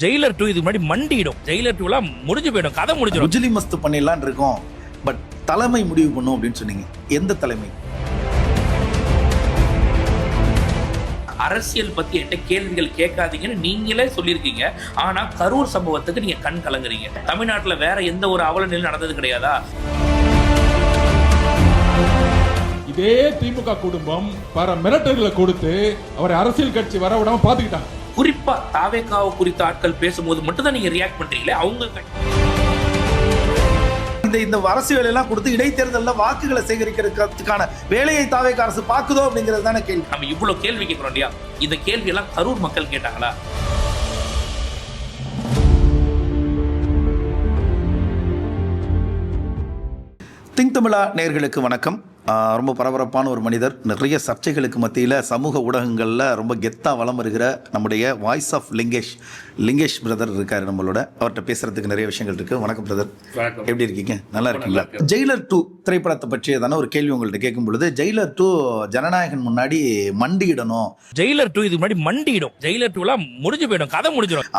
Jailer 2 இதுக்கு முன்னாடி மண்டிடும். Jailer 2லாம் முடிஞ்சு போயிடும், கதை முடிஞ்சிடும். குஜிலி மஸ்து பண்ணிடலான் இருக்கோம், பட் தலைமை முடிவு பண்ணும் அப்படின்னு சொன்னீங்க. எந்த தலைமை? அரசியல் பத்தி என்கிட்ட கேள்விகள் கேட்காதீங்கன்னு நீங்களே சொல்லியிருக்கீங்க. ஆனா கரூர் சம்பவத்துக்கு நீங்க கண் கலங்குறீங்க. தமிழ்நாட்டுல வேற எந்த ஒரு அவல நிலை நடந்தது கிடையாதா? இதே திமுக குடும்பம் பல மிரட்டல்களை கொடுத்து அவரை அரசியல் கட்சி வர விடாம பாத்துக்கிட்டாங்க. குறிப்பா தாவேகாவை குறித்த ஆட்கள் பேசும்போது மட்டும் தான் நீங்க ரியாக்ட் பண்றீங்களே. அவங்க இந்த அரசியல் எல்லாம் கொடுத்து இடைத்தேர்தல்ல வாக்குகளை சேகரிக்கிறதுக்கான வேலையை தாவேகா அரசு பாக்குதோ அப்படிங்கிறது தானே கேள்வி. நம்ம இவ்வளவு கேள்வி கேட்கிறோம் இல்லையா? இந்த கேள்வி எல்லாம் கரூர் மக்கள் கேட்டாங்களா? திங்க் தமிழா நேயர்களுக்கு வணக்கம். ரொம்ப பரபரப்பான ஒரு மனிதர், நிறைய சர்ச்சைகளுக்கு மத்தியில் சமூக ஊடகங்களில் ரொம்ப கெத்தாக வலம் வருகிற நம்முடைய வாய்ஸ் ஆஃப் லிங்கேஷ் பிரதர் இருக்கார் நம்மளோட. அவர்கிட்ட பேசுறதுக்கு நிறைய விஷயங்கள் இருக்கு. வணக்கம் பிரதர், எப்படி இருக்கீங்க? நல்லா இருக்கீங்களா? ஜெயிலர் 2 திரைப்படத்தை பற்றியதான ஒரு கேள்வி உங்கள்கிட்ட கேட்கும் பொழுது, ஜெயிலர் 2 ஜனநாயகன் முன்னாடி மண்டியிடணும். ஜெயிலர் 2 இதுக்கு முன்னாடி மண்டிடும். ஜெயிலர் 2லாம் முடிஞ்சு போயிடும், கதை முடிஞ்சிடும்.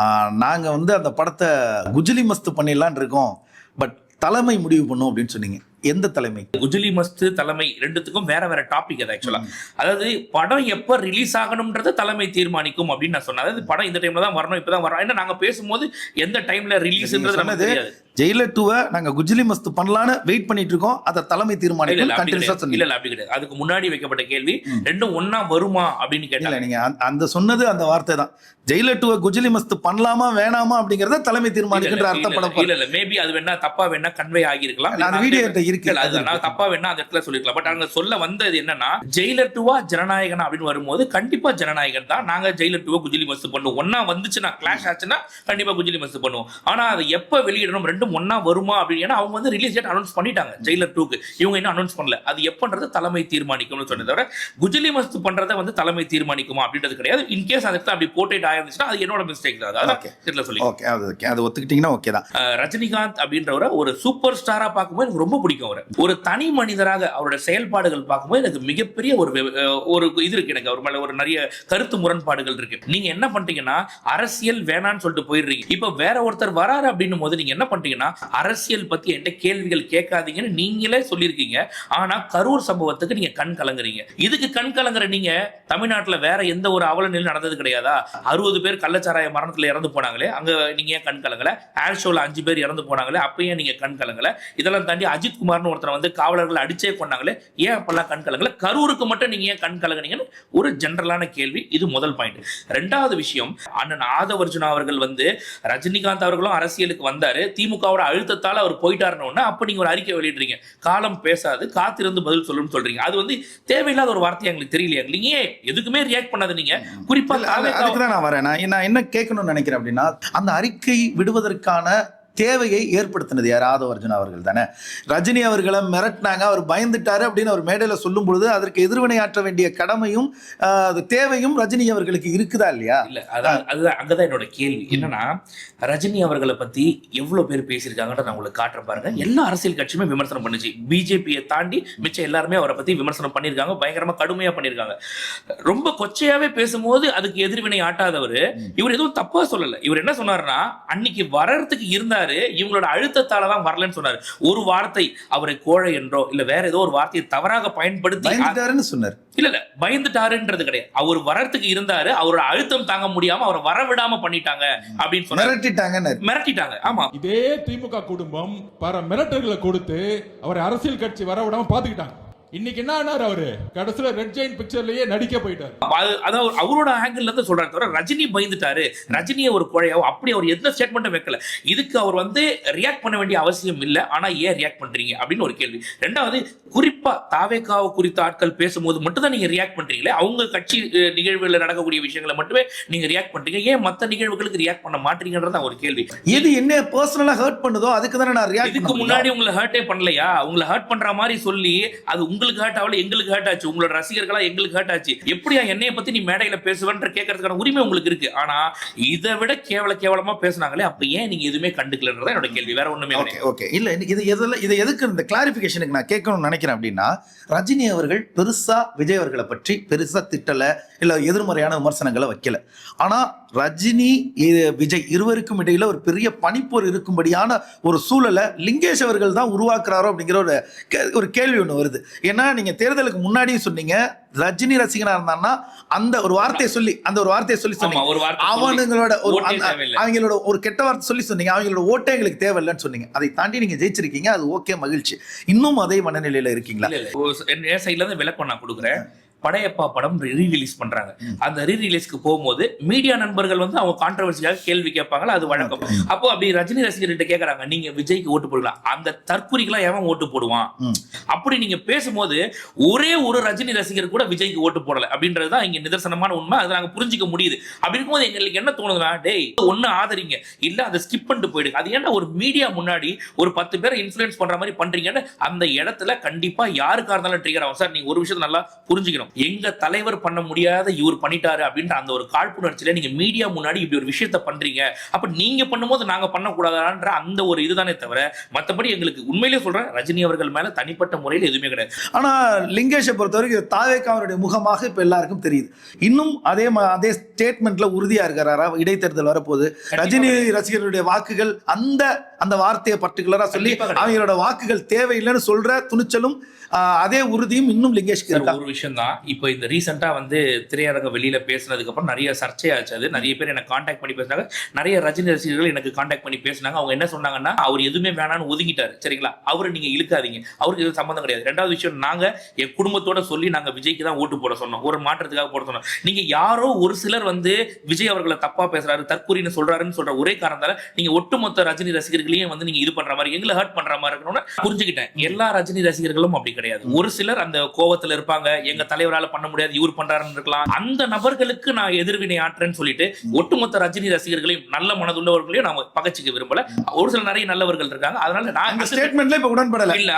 நாங்கள் அந்த படத்தை குஜிலி மஸ்து பண்ணிடலான் இருக்கோம், பட் தலைமை முடிவு பண்ணும் அப்படின்னு சொன்னீங்க. எந்த தலைமை? குஜிலி மஸ்து தலைமை ரெண்டுத்துக்கும் வேற வேற டாபிக். அது ஆக்சுவலா அதாவது படம் எப்ப ரிலீஸ் ஆகணும்ன்றது தலைமை தீர்மானிக்கும் அப்படின்னு நான் சொன்னேன். அதாவது படம் இந்த டைம்ல தான் வரணும், இப்பதான் வரணும். ஏன்னா நாங்க பேசும்போது எந்த டைம்ல ரிலீஸ்ன்றது நமக்கு தெரியாது. ஜெயிலர் 2 நாங்க குஜிலி மஸ்து பண்ணலான்னு வெயிட் பண்ணிட்டு இருக்கோம், அத தலைமை தீர்மானிக்கும். இல்ல அப்படி கிடையாது. அதுக்கு முன்னாடி வைக்கப்பட்ட கேள்வி ரெண்டும் ஒன்னா வருமா அப்படின்னு கேட்டாங்க. நீங்க அந்த சொன்னது அந்த வார்த்தை தான். ஜெயிலர் 2 குஜிலி மஸ்து பண்ணலாமா வேணாமா அப்படிங்கறத தலைமை தீர்மானிக்கின்ற அர்த்தப்பட. இல்ல மேபி அது வேணா தப்பா வேணா கன்வே ஆகியிருக்கலாம். அந்த வீடியோ இருக்கு, நான் தப்பா வேணா அந்த இடத்துல சொல்லிருக்கலாம். பட் அங்க சொல்ல வந்தது என்னன்னா, ஜெயிலர் 2 ஜனநாயகன் அப்படின்னு வரும்போது கண்டிப்பா ஜனநாயகன் தான். நாங்க ஜெயிலர் 2 குஜிலி மஸ்து பண்ணுவோம். ஒன்னா வந்துச்சுன்னா கிளாஷ் ஆச்சுன்னா கண்டிப்பா குஜிலி மஸ்து பண்ணுவோம். ஆனா அதை எப்ப வெளியிடணும், ரெண்டும் ஒன்னா வருமா அப்படின்னு அவங்க ரிலீஸ் டேட் அனௌன்ஸ் பண்ணிட்டாங்க ஜெயிலர் 2க்கு. இவங்க இன்னும் அனௌன்ஸ் பண்ணல. அது எப்பன்றது தலைமை தீர்மானிக்கும்னு சொன்னதை தவிர குஜிலி மஸ்து பண்றதை தலைமை தீர்மானிக்குமா அப்படின்றது கிடையாது. இன்கேஸ் அந்த இடத்துல அப்படி போர்ட்ரேட் ஆயிருந்துச்சுன்னா அது என்னோட மிஸ்டேக் தான். அதான் சொல்லி அது ஒத்துக்கிட்டீங்கன்னா ஓகே தான். ரஜினிகாந்த் அப்படின்றவரை ஒரு சூப்பர் ஸ்டாரா பார்க்கும்போது எனக்கு ரொம்ப பிடிக்கும். அவர் ஒரு தனி மனிதராக அவரோட செயல்பாடுகள் பார்க்கும்போது எனக்கு மிகப்பெரிய ஒரு இது இருக்கு. எனக்கு அவர் மேல ஒரு நிறைய கருத்து முரண்பாடுகள் இருக்கு. நீங்க என்ன பண்றீங்கன்னா அரசியல் வேணான்னு சொல்லிட்டு போயிடுறீங்க. இப்ப வேற ஒருத்தர் வராரு அப்படின்னும் போது நீங்க என்ன பண்றீங்கன்னா அரசியல் பத்தி என்கிட்ட கேள்விகள் கேட்காதீங்கன்னு நீங்களே சொல்லியிருக்கீங்க. ஆனா கரூர் சம்பவத்துக்கு நீங்க கண் கலங்குறீங்க. இதுக்கு கண் கலங்குற நீங்க தமிழ்நாட்டுல வேற எந்த ஒரு அவல நிலை நடந்தது கிடையாதா? 60 பேர் கள்ளச்சாராய மரணத்துல இறந்து போனாங்களே, அங்க நீங்க ஏன் கண் கலங்கல? ஏர் ஷோல 5 பேர் இறந்து போனாங்களே, அப்ப ஏன் நீங்க கண் கலங்கல? இதெல்லாம் தாண்டி அஜித் குமார்னு ஒருத்தர் காவலர்கள் அடிச்சே கொண்டாங்களே, ஏன் அப்பெல்லாம் கண் கலங்கல? கரூருக்கு மட்டும் நீங்க ஏன் கண் கலங்குனீங்கன்னு ஒரு ஜெனரலான கேள்வி. இது முதல் பாயிண்ட். ரெண்டாவது விஷயம், அண்ணன் ஆதவர்ஜுனா அவர்கள் ரஜினிகாந்த் அவர்களும் அரசியலுக்கு வந்தாரு, திமுகவோட அழுத்தத்தால அவர் போயிட்டாருன்னு அப்ப நீங்க ஒரு அறிக்கை வெளியிடுறீங்க. காலம் பேசாது, காத்திருந்து பதில் சொல்லுன்னு சொல்றீங்க. அது தேவையில்லாத ஒரு வார்த்தை. எங்களுக்கு தெரியலையா? நீங்க எதுக்குமே ரியாக்ட் பண்ணாத. நீங்க குறிப்பா அதுக்கு தான் நான் வரேன். நான் என்ன கேட்கணும்னு நினைக்கிறேன் அப்படின்னா, அந்த அறிக்கை விடுவதற்கான தேவையை ஏற்படுத்தினது யார்? ஆதவர்ஜுனா அவர்கள் தானே. ரஜினி அவர்களை மிரட்டினாங்க, அவர் பயந்துட்டாரு அப்படின்னு அவர் மேடையில சொல்லும் பொழுது அதற்கு எதிர்வினையாற்ற வேண்டிய கடமையும் தேவையும் ரஜினி அவர்களுக்கு இருக்குதா இல்லையா? இல்ல அதுதான் அங்கதான் என்னோட கேள்வி. என்னன்னா ரஜினி அவர்களை பத்தி எவ்வளவு பேர் பேசியிருக்காங்கன்ற நான் உங்களுக்கு காட்டுறேன் பாருங்க. எல்லா அரசியல் கட்சியுமே விமர்சனம் பண்ணுச்சு. பிஜேபியை தாண்டி மிச்சம் எல்லாருமே அவரை பத்தி விமர்சனம் பண்ணியிருக்காங்க, பயங்கரமா கடுமையா பண்ணியிருக்காங்க. ரொம்ப கொச்சையாவே பேசும்போது அதுக்கு எதிர்வினை ஆட்டாதவர் இவர் எதுவும் தப்பா சொல்லல. இவர் என்ன சொன்னாருன்னா, அன்னைக்கு வர்றதுக்கு இருந்தாரு, இவங்களோட அழுத்தத்தால தான் வரலன்னு சொன்னாரு. ஒரு வார்த்தை அவரை கோழை என்றோ இல்ல வேற ஏதோ ஒரு வார்த்தையை தவறாக பயன்படுத்தி சொன்னார். இல்ல பயந்துட்டாருன்றது கிடையாது. அவர் வரத்துக்கு இருந்தாரு, அவரோட அழுத்தம் தாங்க முடியாம அவரை வரவிடாம பண்ணிட்டாங்க அப்படின்னு சொன்னாரு. மிரட்டிட்டாங்க. ஆமா, இதே திமுக குடும்பம் பல மிரட்டல்களை கொடுத்து அவரை அரசியல் கட்சி வர விடாம பாத்துக்கிட்டாங்க. இன்னைக்கு என்ன ஆனார்? அவரு கடைசியில ரெட் ஜெயின் பிக்சர்லயே நடிக்க போயிட்டாரு. அதாவது அவரோட ஆங்கிள் இருந்து சொல்றாரு தவிர ரஜினி பயந்துட்டாரு, ரஜினியை ஒரு குழையோ அப்படி அவர் எந்த ஸ்டேட்மெண்ட்டும் வைக்கல. இதுக்கு அவர் ரியாக்ட் பண்ண வேண்டிய அவசியம் இல்லை. ஆனா ஏன் ரியாக்ட் பண்றீங்க அப்படின்னு ஒரு கேள்வி. ரெண்டாவது, குறிப்பா தாவேகாவை குறித்த ஆட்கள் பேசும்போது மட்டும் தான் நீங்க ரியாக்ட் பண்றீங்களே, அவங்க கட்சி நிகழ்வுகளில் நடக்கக்கூடிய விஷயங்களை மட்டுமே நீங்க ரியாக்ட் பண்றீங்க. ஏன் மற்ற நிகழ்வுகளுக்கு ரியாக்ட் பண்ண மாட்டீங்கன்றது ஒரு கேள்வி. இது என்ன பர்சனலா ஹர்ட் பண்ணுதோ அதுக்கு தானே நான் ரியாக்ட். இதுக்கு முன்னாடி உங்களை ஹர்ட்டே பண்ணலையா? உங்களை ஹர்ட் பண்ற மாதிரி சொல்லி அது உங்களுக்கு ஹர்ட் ஆகல, எங்களுக்கு ஹர்ட் ஆச்சு. உங்களோட ரசிகர்களா எங்களுக்கு ஹர்ட் ஆச்சு. எப்படியா என்னைய பத்தி நீ மேடையில பேசுவன்ற கேட்கறதுக்கான உரிமை உங்களுக்கு இருக்கு. ஆனா இதை விட கேவலமா பேசுனாங்களே, அப்ப ஏன் நீங்க எதுவுமே கண்டுக்கலன்றத என்னோட கேள்வி. வேற ஒண்ணுமே ஓகே இல்ல. இது எதுக்கு இந்த கிளாரிபிகேஷனுக்கு நான் கேட்கணும்னு நினைக்கிறேன் அப்படின்னா, ரஜினி அவர்கள் பெருசா விஜய் அவர்களை பற்றி பெருசா திட்டல, இல்ல எதிர்மறையான விமர்சனங்களை வைக்கல. ஆனா ரஜினி விஜய் இருவருக்கும் இடையில ஒரு பெரிய பனிப்போர் இருக்கும்படியான ஒரு சூழலை லிங்கேஷ் அவர்கள் தான் உருவாக்குறாரோ அப்படிங்கிற ஒரு கேள்வி ஒன்று வருது. ஏன்னா நீங்க தேர்தலுக்கு முன்னாடியும் சொன்னீங்க ரஜினி ரசிகனா இருந்தான்னா அந்த ஒரு வார்த்தையை சொல்லி சொன்னீங்க, அவங்களோட ஒரு கெட்ட வார்த்தை சொல்லி சொன்னீங்க, அவங்களோட ஓட்டே எங்களுக்கு தேவையில்லைன்னு சொன்னீங்க. அதை தாண்டி நீங்க ஜெயிச்சிருக்கீங்க, அது ஓகே, மகிழ்ச்சி. இன்னும் அதே மனநிலையில இருக்கீங்களா? என் சைட்ல இருந்து விளக்கம் நான் கொடுக்குறேன். படையப்பா படம் ரீரிலீஸ் பண்றாங்க. அந்த ரீரிலீஸ்க்கு போகும்போது மீடியா நண்பர்கள் வந்து அவங்க கான்ட்ரவர்சியாக கேள்வி கேட்பாங்களா, அது வழக்கம். அப்போ அப்படி ரஜினி ரசிகர்கிட்ட கேட்கறாங்க, நீங்க விஜய்க்கு ஓட்டு போடலாம், அந்த தற்குறிக்கெல்லாம் எவன் ஓட்டு போடுவான் அப்படி நீங்க பேசும்போது ஒரே ஒரு ரஜினி ரசிகர் கூட விஜய்க்கு ஓட்டு போடல அப்படின்றதுதான் இங்க நிதர்சனமான உண்மை. அதை நாங்க புரிஞ்சுக்க முடியுது. அப்படி இருக்கும்போது எங்களுக்கு என்ன தோணுதுன்னா, டேய் ஒன்னு ஆதரிங்க, இல்ல அதை ஸ்கிப் பண்ணிட்டு போயிடுங்க. அது ஏன்னா ஒரு மீடியா முன்னாடி ஒரு 10 பேரை இன்ஃபுளுன்ஸ் பண்ற மாதிரி பண்றீங்கன்னு அந்த இடத்துல கண்டிப்பா யாருக்கா இருந்தாலும் ட்ரிகர் ஆகும். சார் நீங்க ஒரு விஷயத்தை நல்லா புரிஞ்சுக்கணும், எங்க தலைவர் பண்ண முடியாத இவர் பண்ணிட்டாரு அப்படின்ற அந்த ஒரு காழ்ப்புணர்ச்சியில நீங்க மீடியா முன்னாடி இப்படி ஒரு விஷயத்த பண்றீங்க. அப்ப நீங்க பண்ணும்போது நாங்க பண்ணக்கூடாதான்ற அந்த ஒரு இதுதானே தவிர மற்றபடி எங்களுக்கு உண்மையிலேயே சொல்றேன் ரஜினி அவர்கள் மேல தனிப்பட்ட முறையில் எதுவுமே கிடையாது. ஆனா லிங்கேஷை பொறுத்தவரைக்கும் தாவேக்காவுடைய முகமாக இப்ப எல்லாருக்கும் தெரியுது. இன்னும் அதே ஸ்டேட்மெண்ட்ல உறுதியா இருக்கிறாரா? இடைத்தேர்தல் வரப்போது ரஜினி ரசிகர்களுடைய வாக்குகள் அந்த வார்த்தையை பர்டிகுலரா சொல்லி அவங்களோட வாக்குகள் தேவையில்லைன்னு சொல்ற துணிச்சலும் அதே உறுதியும் இன்னும் லிங்கேஷ்க்கு இருக்கா? ஒரு விஷயம் தான், இப்போ இந்த ரீசெண்டா வந்து திரையரங்க வெளியில பேசினதுக்கு அப்புறம் நிறைய சர்ச்சையாச்சு. அது நிறைய பேர் எனக்கு கான்டாக்ட் பண்ணி பேசினாங்க, நிறைய ரஜினி ரசிகர்கள் எனக்கு கான்டாக்ட் பண்ணி பேசினாங்க. அவங்க என்ன சொன்னாங்கன்னா, அவர் எதுவுமே வேணான்னு ஒதுங்கிட்டாரு, சரிங்களா, அவரை நீங்க இழுக்காதீங்க, அவருக்கு எதுவும் சம்பந்தம் கிடையாது. ரெண்டாவது விஷயம், நாங்க என் குடும்பத்தோட சொல்லி நாங்க விஜய்க்கு தான் ஓட்டு போட சொன்னோம், ஒரு மாற்றத்துக்காக போட சொன்னோம். நீங்க யாரோ ஒரு சிலர் வந்து விஜய் அவர்களை தப்பா பேசுறாரு, தற்கூறின்னு சொல்றாருன்னு சொல்ற ஒரே காரணத்தால நீங்க ஒட்டுமொத்த ரஜினி ரசிகர்களையும் வந்து நீங்க இது பண்ற மாதிரி, எங்களை ஹர்ட் பண்ற மாதிரி இருக்கணும்னு புரிஞ்சுக்கிட்டேன். எல்லா ரஜினி ரசிகர்களும் அப்படி கிடையாது. ஒரு சிலர் அந்த கோவத்துல இருப்பாங்க, எங்க தலைவரால பண்ண முடியாது, இவர் பண்றாருன்னு இருக்கலாம். அந்த நபர்களுக்கு நான் எதிர்வினை ஆற்றேன்னு சொல்லிட்டு ஒட்டுமொத்த ரஜினி ரசிகர்களையும் நல்ல மனதுள்ளவர்களையும் நாம பகச்சிக்க விரும்பல. ஒரு சில நிறைய நல்லவர்கள் இருக்காங்க, அதனால நான் இந்த ஸ்டேட்மெண்ட்ல இப்ப உடன்படல. இல்ல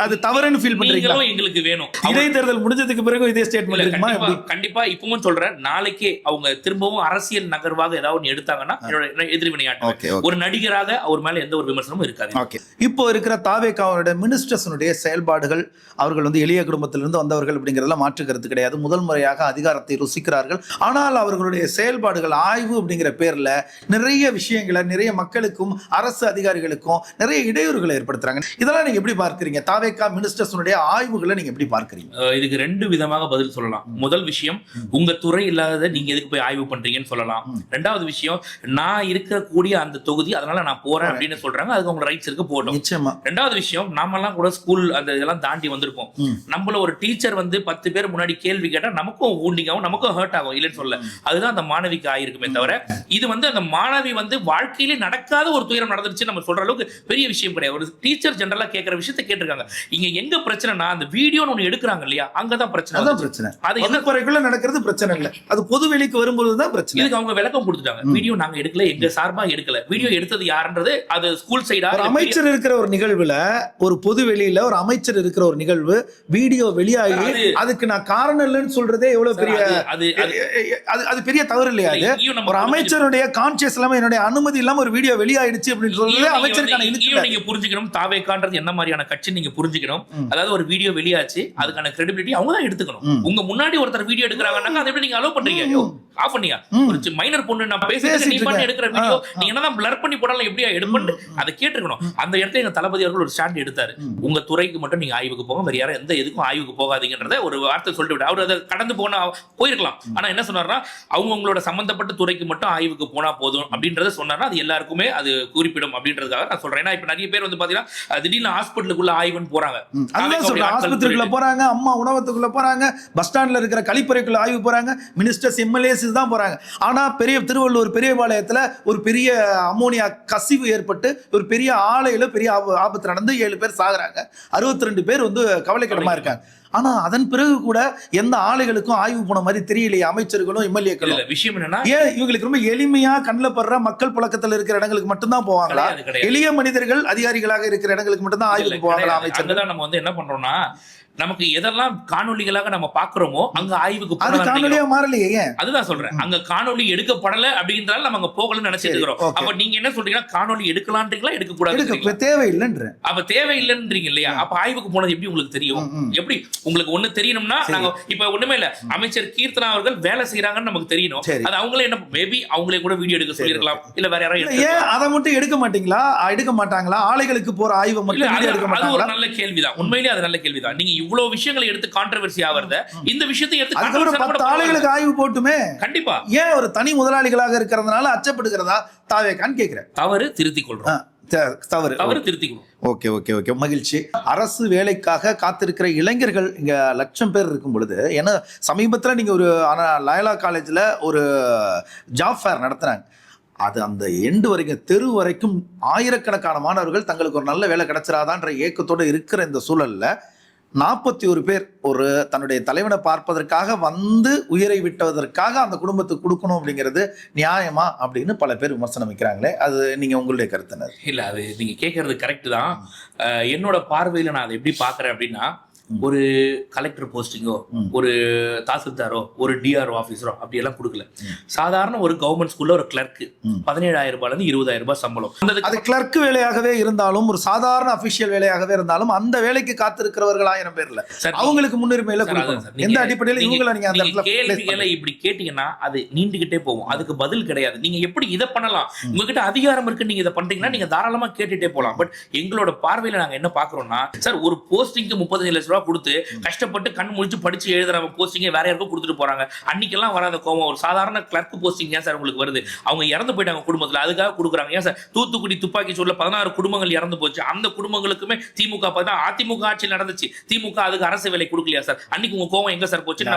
அது தவறுன்னு ஃபீல் பண்றீங்களா? எங்களுக்கு வேணும். இடைத்தேர்தல் முடிஞ்சதுக்கு பிறகு இதே ஸ்டேட்மெண்ட் இருக்குமா? கண்டிப்பா இப்பவும் சொல்றேன், நாளைக்கே அவங்க திரும்பவும் அரசியல் நகர்வாக ஏதாவது எடுத்தாங்கன்னா எதிர்வினை ஆற்ற ஒரு நடிகராக அவர் மேல எந்த ஒரு விமர்சனமும் இருக்காது. இப்போ இருக்கிற தாவேக்காவோட மினிஸ்டர்ஸ் செயல்பாடுகள், அவர்கள் வந்து எளிய குடும்பத்திலிருந்து வந்தவர்கள் அப்படிங்கிறதெல்லாம் மாற்று கருத்து கிடையாது. முதல் முறையாக அதிகாரத்தை ருசிக்கிறார்கள். ஆனால் அவர்களுடைய செயல்பாடுகள் ஆய்வு அப்படிங்கிற பேர்ல நிறைய விஷயங்களை நிறைய மக்களுக்கும் அரசு அதிகாரிகளுக்கும் நிறைய இடையூறுகளை ஏற்படுத்துறாங்க. இதெல்லாம் நீங்க எப்படி பார்க்கறீங்க? தாவேக்கா மினிஸ்டர்ஸ் ஆய்வுகளை நீங்க எப்படி பார்க்கறீங்க? இதுக்கு ரெண்டு விதமாக பதில் சொல்லலாம். முதல் விஷயம், உங்க துறை இல்லாத நீங்க எதுக்கு போய் ஆய்வு பண்றீங்கன்னு சொல்லலாம். ரெண்டாவது விஷயம், நான் இருக்கக்கூடிய அந்த தொகுதி அதனால நான் போறேன் அப்படின்னு சொல்றாங்க, அதுக்கு உங்க ரைட்ஸ் இருக்கு, போடும். நிச்சயமா. ரெண்டாவது விஷயம், நாமெல்லாம் கூட ஸ்கூல் அந்த இதெல்லாம் தாண்டி வந்திருப்போம். நம்மள ஒரு டீச்சர் வந்து 10 பேர் முன்னாடி கேள்வி கேட்டா நமக்கும் ஊண்டிங்காவும் நமக்கும் ஹர்ட் ஆகும், இல்லைன்னு சொல்ல. அதுதான் அந்த மாணவிக்கு ஆயிருக்குமே தவிர இது வந்து அந்த மாணவி வந்து வாழ்க்கையிலே நடக்காத ஒரு துயரம் நடந்துருச்சு நம்ம சொல்ற அளவுக்கு பெரிய விஷயம் கிடையாது. ஒரு டீச்சர் ஜெனரலா கேட்கிற விஷயத்தை கேட்டிருக்காங்க. இங்க எங்க பிரச்சனைனா, அந்த வீடியோன்னு ஒன்னு எடுக்கிறாங்க இல்லையா, அங்கதான் பிரச்சனை. அது என்ன குறைக்குள்ள நடக்கிறது பிரச்சனை இல்ல, அது பொது வெளிக்கு வரும்போது தான் பிரச்சனை. இதுக்கு அவங்க விளக்கம் கொடுத்துட்டாங்க. வீடியோ நாங்க எடுக்கல, எங்க சார்பா எடுக்கல, வீடியோ எடுத்தது யாருன்றது அது ஸ்கூல் சைடா. அமைச்சர் இருக்கிற ஒரு நிகழ்வுல, ஒரு பொது வெளியில ஒரு அமைச்சர் இருக்கிற ஒரு நிகழ்வு வீடியோ வெளியாகி அதுக்கு நான் காரணம் இல்லைன்னு சொல்றதே எவ்வளவு பெரிய அது பெரிய தவறு இல்லையா? ஒரு அமைச்சருடைய கான்சியஸ் இல்லாம என்னுடைய அனுமதி இல்லாம ஒரு வீடியோ வெளியாயிடுச்சு அப்படின்னு சொல்றது அமைச்சருக்கான இழுக்கு. நீங்க புரிஞ்சுக்கணும் தாவேக்கான்றது என்ன மாதிரியான கட்சி நீங்க புரிஞ்சுக்கணும். அதாவது ஒரு வீடியோ வெளியாச்சு, அதுக்கான கிரெடிபிலிட்டி அவங்க தான் எடுத்துக்கணும். உங்க முன்னாடி ஒருத்தர் வீடியோ எடுக்கிறாங்கன்னா அதை எப்படி நீங்க அலோவ் பண்றீங்க? ஆஃப் பண்ணியா? ஒரு மைனர் பொண்ணு நான் பேசிட்டு நீ பண்ணி எடுக்கிற வீடியோ நீ என்னதான் பிளர் பண்ணி போடாலும் எப்படியா எடுப்பன்னு அதை கேட்டுக்கணும். அந்த இடத்துல எங்க தளபதி அவர்கள் ஒரு ஸ்டாண்ட் எடுத்தாரு. உங்க துறைக்கு மட்டும் நீங்க ஆய்வுக்கு போங்க, வேற யாரும் எந்த எதுக்கும் ஆய்வுக்கு போகாதீங்கன்றத ஒரு வார்த்தை சொல்லிட்டு விட்டு அவர் அதை கடந்து போயிருக்கலாம். ஆனா என்ன சொன்னார்னா, அவங்களோட சம்பந்தப்பட்ட துறைக்கு மட்டும் ஆய்வுக்கு போனா போதும் அப்படின்றத சொன்னார்னா அது எல்லாருக்குமே அது குறிப்பிடும் அப்படின்றதுக்காக நான் சொல்றேன். ஏன்னா இப்ப நிறைய பேர் வந்து பாத்தீங்கன்னா திடீர்னு ஹாஸ்பிட்டலுக்குள்ள ஆய்வுன்னு போறாங்க, ஆஸ்பத்திரிக்குள்ள போறாங்க, அம்மா உணவகத்துக்குள்ள போறாங்க, பஸ் ஸ்டாண்ட்ல இருக்கிற கழிப்பறைக்குள்ள ஆய்வு போறாங்க, மினிஸ்டர்ஸ் எம்எல்ஏஸ் தான் போறாங்க. ஆனா திருவள்ளூர் பெரியபாளையத்துல ஒரு பெரிய அமோனியா கசிவு ஏற்பட்டு ஒரு பெரிய ஆலையில பெரிய ஆபத்து நடந்து 7 பேர் சாகுறாங்க, 62 பேர் வந்து கவலைக்கிடமா இருக்காங்க. ஆனா அதன் பிறகு கூட எந்த ஆலைகளுக்கும் ஆய்வு போன மாதிரி தெரியலையே அமைச்சர்களும் எம்எல்ஏக்களும். விஷயம் என்னன்னா, ஏன் இவங்களுக்கு ரொம்ப எளிமையா கண்ணில் படுற மக்கள் புழக்கத்தில் இருக்கிற இடங்களுக்கு மட்டும்தான் போவாங்களா? எளிய மனிதர்கள் அதிகாரிகளாக இருக்கிற இடங்களுக்கு மட்டும்தான் ஆய்வுக்கு போவாங்களா அமைச்சர்கள்? நம்ம வந்து என்ன பண்றோம்னா, நமக்கு எதெல்லாம் காணொலிகளாக நம்ம பாக்குறோமோ அங்க ஆய்வுக்கு காணொலியா மாறலையே. அதுதான் சொல்றேன், அங்க காணொலி எடுக்கப்படல அப்படின்றால நம்ம அங்க போகலன்னு நினைச்சிட்டு இருக்கிறோம். அப்ப நீங்க என்ன சொல்றீங்கன்னா, காணொலி எடுக்கலான்றீங்களா எடுக்க கூடாது? தேவையில்லைன்ற. அப்ப தேவையில்லைன்றீங்க இல்லையா? அப்ப ஆய்வுக்கு போனது எப்படி உங்களுக்கு தெரியும்? எப்படி உங்களுக்கு ஒண்ணு தெரியணும்னா நாங்க இப்ப ஒண்ணுமே இல்ல, அமைச்சர் கீர்த்தனா அவர்கள் வேலை செய்யறாங்கன்னு நமக்கு தெரியணும். சரி. அது அவங்களே என்ன மேபி அவங்களே கூட வீடியோ எடுக்க சொல்லிருக்கலாம், இல்ல வேற யாராவது ஏன் அதை மட்டும் எடுக்க மாட்டாங்களா? ஆலைகளுக்கு போற ஆய்வை இல்ல, மட்டும் வீடியோ எடுக்க அது ஒரு மாட்டாங்களா? நல்ல கேள்விதான். உண்மையிலேயே அது நல்ல கேள்விதான். நீங்க இவ்வளவு விஷயங்களை எடுத்து கான்ட்ரோவர்சி ஆவறத இந்த விஷயத்தை எடுத்து அதுக்கப்புறம் 10 ஆலைகளுக்கு ஆய்வு போட்டுமே கண்டிப்பா ஏன் ஒரு தனி முதலாளிகளாக இருக்கிறதுனால அச்சப்படுகிறதா தாவேக்கான்னு கேட்கிறேன். தவறு திருத்திக் கொள்றோம். தவறு திருத்திக்கணும். ஓகே ஓகே ஓகே, மகிழ்ச்சி. அரசு வேலைக்காக காத்திருக்கிற இளைஞர்கள் இங்க 1,00,000 பேர் இருக்கும் பொழுது, ஏன்னா சமீபத்தில் நீங்க ஒரு லயலா காலேஜ்ல ஒரு ஜாப் ஃபேர் நடத்துனாங்க. அது அந்த எண்டு வரைக்கும் தெரு வரைக்கும் ஆயிரக்கணக்கான மாணவர்கள் தங்களுக்கு ஒரு நல்ல வேலை கிடைச்சிராதான்ற ஏக்கத்தோடு இருக்கிற இந்த சூழல்ல 41 பேர் ஒரு தன்னுடைய தலைவனை பார்ப்பதற்காக வந்து உயிரை விட்டதற்காக அந்த குடும்பத்துக்கு கொடுக்கணும் அப்படிங்கிறது நியாயமா அப்படின்னு பல பேர் விமர்சனம் வைக்கிறாங்களே, அது நீங்க உங்களுடைய கருத்து என்ன? இல்ல, அது நீங்க கேட்கறது கரெக்ட் தான். என்னோட பார்வையில நான் அதை எப்படி பாக்குறேன் அப்படின்னா, ஒரு கலெக்டர் போஸ்டிங்கோ, ஒரு தாசில்தாரோ, ஒரு டிஆர்ஓ ஆபீசரோ அப்படி எல்லாம் கொடுக்கல. சாதாரண ஒரு கவர்மெண்ட் ஸ்கூல்ல ஒரு கிளர்க் 17,000 ரூபாயில இருந்து 20,000 ரூபாய் சம்பளம். அது கிளர்க் வேலையாகவே இருந்தாலும், ஒரு சாதாரண அபிஷியல் வேலையாகவே இருந்தாலும், அந்த வேலைக்கு காத்திருக்கிறவர்கள் 1000 பேர் இல்ல, அவங்களுக்கு முன்னுரிமையில கொடுக்கணும். எந்த அடிப்படையில இவங்களை நீங்க அந்த இடத்துல கேள்விகளை இப்படி கேட்டீங்கன்னா அது நீண்டுகிட்டே போகும், அதுக்கு பதில் கிடையாது. நீங்க எப்படி இதை பண்ணலாம், உங்ககிட்ட அதிகாரம் இருக்கு, நீங்க இதை பண்றீங்கன்னா நீங்க தாராளமா கேட்டுட்டே போலாம். பட் எங்களோட பார்வையில நாங்க என்ன பாக்குறோம்னா, சார் ஒரு போஸ்டிங்க்கு 35 லட்சம் ரூபாய் கொடுத்து கஷ்டப்பட்டு கண் முழிச்சு படிச்சு எழுதுற போஸ்டிங்க வேற யாருக்கும் கொடுத்துட்டு போறாங்க. அன்னைக்கெல்லாம் வராத கோவம் ஒரு சாதாரண கிளர்க் போஸ்டிங் ஏன் சார் உங்களுக்கு வருது? அவங்க இறந்து போயிட்டாங்க குடும்பத்துல, அதுக்காக கொடுக்குறாங்க. ஏன் சார் தூத்துக்குடி துப்பாக்கி சூடுல 16 குடும்பங்கள் இறந்து போச்சு, அந்த குடும்பங்களுக்குமே திமுக பார்த்தா அதிமுக ஆட்சியில் நடந்துச்சு, திமுக அதுக்கு அரசு வேலை கொடுக்கலையா சார்? அன்னைக்கு உங்க கோவம் எங்க சார் போச்சு?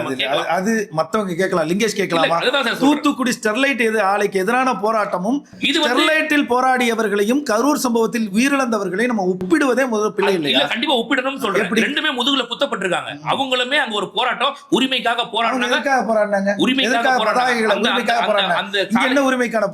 அது மத்தவங்க கேட்கலாம், லிங்கேஷ் கேட்கலாமா? தூத்துக்குடி ஸ்டெர்லைட் ஆலைக்கு எதிரான போராட்டமும் ஸ்டெர்லைட்டில் போராடியவர்களையும் கரூர் சம்பவத்தில் உயிரிழந்தவர்களையும் நம்ம ஒப்பிடுவதே முதல் பிள்ளை இல்லையா? கண்டிப்பா ஒப்பிடணும்னு சொல்றேன். ரெண்டுமே முதுகுல குத்தப்பட்டிருக்காங்க. அவங்களுமே அங்க ஒரு போராட்டம், உரிமைக்காக போராடினாங்க. உரிமைக்கான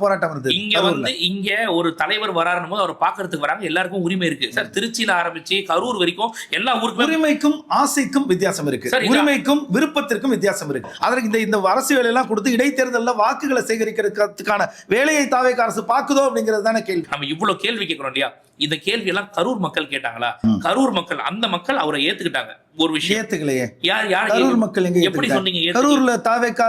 போராட்டம் வருது. இங்க வந்து இங்க ஒரு தலைவர் வராருன்னு போது அவர் பாக்குறதுக்கு வராங்க, எல்லாருக்கும் உரிமை இருக்கு சார். திருச்சியில ஆரம்பிச்சு கரூர் வரைக்கும் எல்லா ஊருக்கும் உரிமைக்கும் ஆசைக்கும் வித்தியாசம் இருக்கு, உரிமைக்கும் விருப்பத்திற்கும் வித்தியாசம் இருக்கு. அதற்கு இந்த அரசு வேலையெல்லாம் கொடுத்து இடைத்தேர்தலில் வாக்குகளை சேகரிக்கிறதுக்கான வேலையை தாவேக அரசு பாக்குதோ அப்படிங்கிறது தானே கேள்வி. நம்ம இவ்வளவு கேள்வி கேட்கிறோம் இல்லையா? இந்த கேள்வி எல்லாம் கரூர் மக்கள் கேட்டாங்களா? கரூர் மக்கள் அந்த மக்கள் அவரை ஏத்துக்கிட்டாங்க. ஒரு விஷயம் ஏத்துக்கலையே. யார் கரூர் மக்கள் எங்க எப்படி சொன்னீங்க? கரூர்ல தாவேகா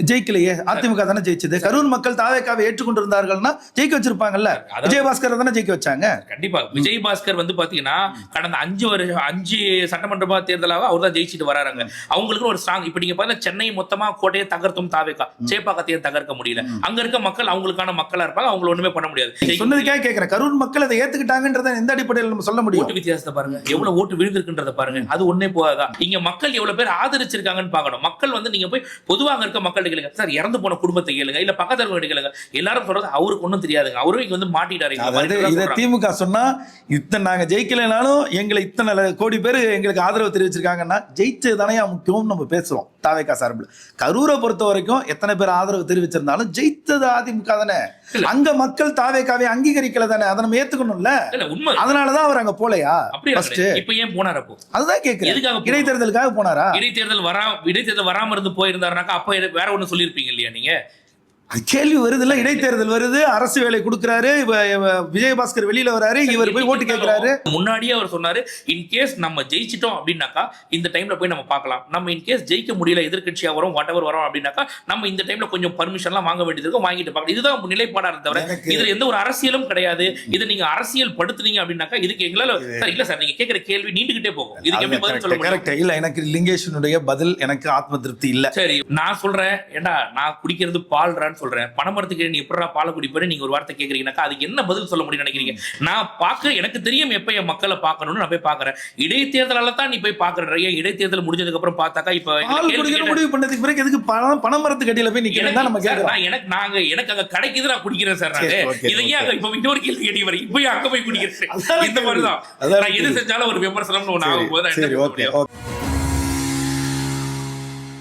ஜெயிக்கலையே, அதிமுக தானே ஜெயிச்சது. கரூர் மக்கள் தாவேகாவை ஏற்றுக்கொண்டிருந்தார்கள்னா ஜெயிக்க வச்சிருப்பாங்கல்ல. விஜயபாஸ்கர் தானே ஜெயிக்க வச்சாங்க. கண்டிப்பா விஜயபாஸ்கர் வந்து பாத்தீங்கன்னா கடந்த 5 சட்டமன்ற தேர்தலாக அவர் தான் ஜெயிச்சுட்டு வராங்க. அவங்களுக்கு ஒரு ஸ்ட்ராங். இப்ப நீங்க பாத்தீங்கன்னா சென்னை மொத்தமா கோட்டையை தகர்த்தும் தாவேகா, சேப்பாக்கத்தையும் தகர்க்க முடியல. அங்க இருக்க மக்கள் அவங்களுக்கான மக்களா இருப்பாங்க, அவங்களை ஒண்ணுமே பண்ண முடியாது. சொன்னதுக்காக கேட்கிறேன், கரூர் மக்கள் அதை ஏத்துக்கிட்டாங்கன்றத எந்த அடிப்படையில் நம்ம சொல்ல முடியும்? ஓட்டு வித்தியாசத்தை பாருங்க, எவ்வளவு ஓட்டு விழுந்திருக்குன்றத பாருங்க. அது ஒன்னே போதாதான். இங்க மக்கள் எவ்வளவு பேர் ஆதரிச்சிருக்காங்கன்னு பார்க்கணும். மக்கள் வந்து நீங்க போய் பொதுவாக இருக்க மக்கள் கேளுங்க சார், இறந்து போன குடும்பத்தை கேளுங்க, இல்ல பக்கத்துல கேளுங்க, எல்லாரும் சொல்றது அவருக்கு ஒண்ணும் தெரியாதுங்க, அவரும் இங்க வந்து மாட்டிட்டாரு. இதை திமுக சொன்னா இத்தனை நாங்க ஜெயிக்கலைனாலும் எங்களை இத்தனை கோடி பேர் எங்களுக்கு ஆதரவு தெரிவிச்சிருக்காங்கன்னா ஜெயிச்சது தானே முக்கியம் நம்ம பேசுறோம் தாவேகா சார்பில். கரூரை பொறுத்த வரைக்கும் எத்தனை பேர் ஆதரவு தெரிவிச்சிருந்தாலும் ஜெயித்தது அதிமுக தானே. அங்க மக்கள் தாவேகாவை அங்கீகரிக்கல தானே, அதை நம்ம ஏத்துக்கணும்ல. அதனாலதான் அவர் அங்க போலையா? இப்ப ஏன் போனார்? அப்போ அதுதான் கேட்கிறேன், இடைத்தேர்தலுக்காக போனாரா? இடைத்தேர்தல் வராம இருந்து போயிருந்தாருனாக்கா அப்ப வேற ஒண்ணு சொல்லிருப்பீங்க இல்லையா நீங்க? கேள்வி வருது இல்ல, இடைத்தேர்தல் வருது, அரசு வேலை கொடுக்கிறாரு, விஜயபாஸ்கர் வெளியில வராரு, இவர் போய் ஓட்டு கேட்கிறாரு. முன்னாடியே அவர் சொன்னாரு, இன்கேஸ் நம்ம ஜெயிச்சிட்டோம் அப்படின்னாக்கா இந்த டைம்ல போய் நம்ம பார்க்கலாம், நம்ம இன்கேஸ் ஜெயிக்க முடியல எதிர்கட்சியா வரும் வாட் எவர் வரும் அப்படின்னாக்கா நம்ம இந்த டைம்ல கொஞ்சம் பர்மிஷன் எல்லாம் வாங்க வேண்டியது இருக்கும், வாங்கிட்டு பார்க்கலாம். இதுதான் நிலைப்பாடா தவிர இதுல எந்த ஒரு அரசியலும் கிடையாது. இது நீங்க அரசியல் படுத்துனீங்க அப்படின்னாக்கா இதுக்கு எங்களால இல்ல சார், நீங்க கேட்கிற கேள்வி நீண்டுகிட்டே போகும். இதுக்கு எப்படி பதில் சொல்ல முடியும்? இல்ல, எனக்கு லிங்கேஷனுடைய பதில் எனக்கு ஆத்ம திருப்தி இல்ல. சரி, நான் சொல்றேன், ஏண்டா நான் குடிக்கிறது பால்றான்னு சொல்றேன், பணமரத்துக்கு நீ எப்படா பாலை குடிப்பேன்னு நீங்க ஒரு வார்த்தை கேக்குறீங்கன்னாக்கா அதுக்கு என்ன பதில் சொல்ல முடியும் நினைக்கிறீங்க? நான் பாக்க எனக்கு தெரியும் எப்ப என் மக்களை பார்க்கணும்னு நான் போய் பாக்குறேன். இடைத்தேர்தலால தான் நீ போய் பாக்குற. இடைத்தேர்தல் முடிஞ்சதுக்கு அப்புறம் பார்த்தாக்கா இப்ப முடிவு பண்ணதுக்கு பிறகு எதுக்கு பணமரத்து கட்டியில போய் நிக்கிறேன் நம்ம கேக்குறோம். எனக்கு அங்க கிடைக்குது, நான் குடிக்கிறேன் சார். இதையே இப்ப இன்னொரு கேள்வி கேட்டி வரேன், இப்ப அங்க போய் குடிக்கிறேன். இந்த மாதிரிதான் நான் எது செஞ்சாலும் ஒரு விமர்சனம்னு ஒண்ணு ஆகும் போது